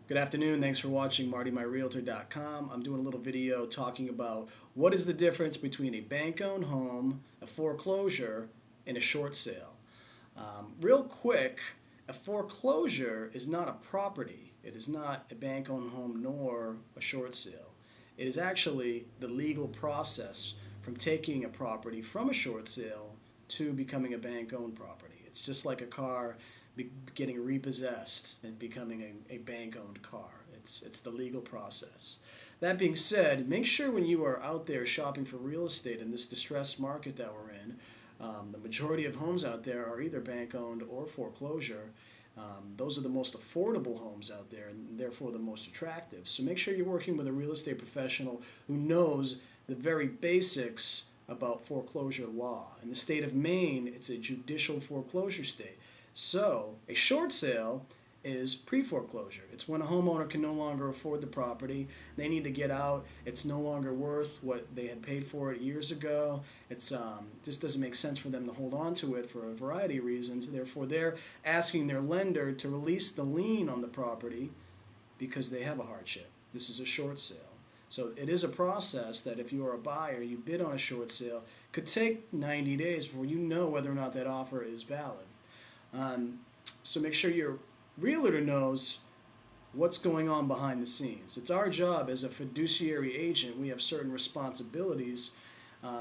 Good afternoon. Thanks for watching MartyMyRealtor.com. I'm doing a little video talking about what is the difference between a bank-owned home, a foreclosure, and a short sale. Real quick, a foreclosure is not a property. It is not a bank-owned home nor a short sale. It is actually the legal process from taking a property from a short sale to becoming a bank-owned property. It's just like a car getting repossessed and becoming a bank-owned car. It's the legal process. That being said, make sure when you are out there shopping for real estate in this distressed market that we're in, the majority of homes out there are either bank-owned or foreclosure. Those are the most affordable homes out there and therefore the most attractive. So make sure you're working with a real estate professional who knows the very basics about foreclosure law. In the state of Maine, it's a judicial foreclosure state. So a short sale is pre-foreclosure. It's when a homeowner can no longer afford the property. They need to get out. It's no longer worth what they had paid for it years ago. It's just doesn't make sense for them to hold on to it for a variety of reasons. Therefore, they're asking their lender to release the lien on the property because they have a hardship. This is a short sale. So it is a process that if you are a buyer, you bid on a short sale, could take 90 days before you know whether or not that offer is valid. So make sure your realtor knows what's going on behind the scenes. It's our job as a fiduciary agent. We have certain responsibilities.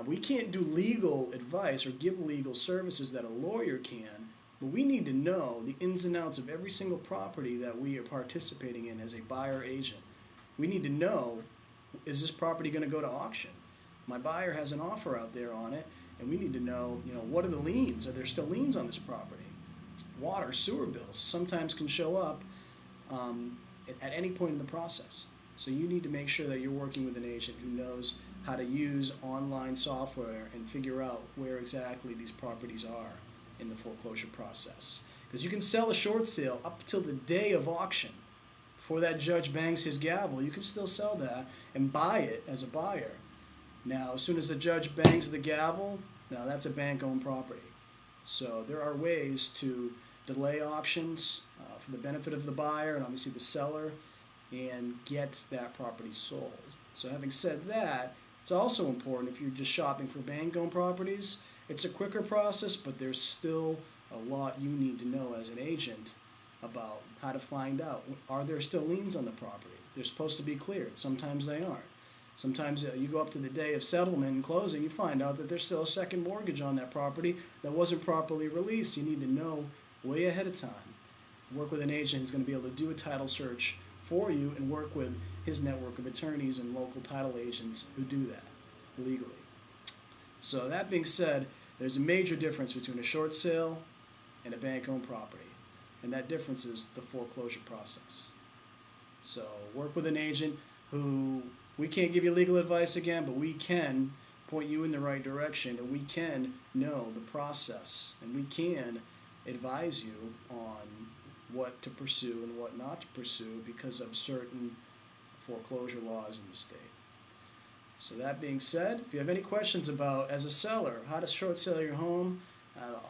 We can't do legal advice or give legal services that a lawyer can, but we need to know the ins and outs of every single property that we are participating in as a buyer agent. We need to know, is this property going to go to auction? My buyer has an offer out there on it, and we need to know, what are the liens? Are there still liens on this property? Water, sewer bills sometimes can show up at any point in the process. So you need to make sure that you're working with an agent who knows how to use online software and figure out where exactly these properties are in the foreclosure process. Because you can sell a short sale up till the day of auction. Before that judge bangs his gavel, you can still sell that and buy it as a buyer. Now, as soon as the judge bangs the gavel, now that's a bank-owned property. So there are ways to delay auctions for the benefit of the buyer and obviously the seller and get that property sold. So having said that, it's also important if you're just shopping for bank-owned properties, it's a quicker process, but there's still a lot you need to know as an agent about how to find out. Are there still liens on the property? They're supposed to be cleared. Sometimes they aren't. Sometimes you go up to the day of settlement and closing, you find out that there's still a second mortgage on that property that wasn't properly released. You need to know way ahead of time. Work with an agent who's going to be able to do a title search for you and work with his network of attorneys and local title agents who do that legally. So that being said, there's a major difference between a short sale and a bank-owned property. And that difference is the foreclosure process. So work with an agent who, we can't give you legal advice again, but we can point you in the right direction, and we can know the process, and we can advise you on what to pursue and what not to pursue because of certain foreclosure laws in the state. So that being said, if you have any questions about, as a seller, how to short sell your home,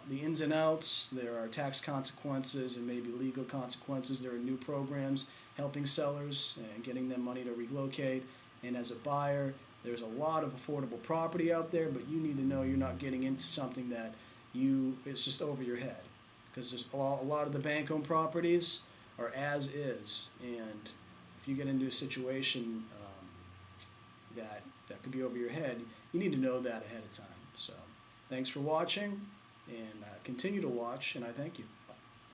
the ins and outs, there are tax consequences and maybe legal consequences. There are new programs helping sellers and getting them money to relocate. And as a buyer, there's a lot of affordable property out there, but you need to know you're not getting into something that is just over your head. Because there's a lot of the bank-owned properties are as is. And if you get into a situation that could be over your head, you need to know that ahead of time. So thanks for watching, and continue to watch, and I thank you.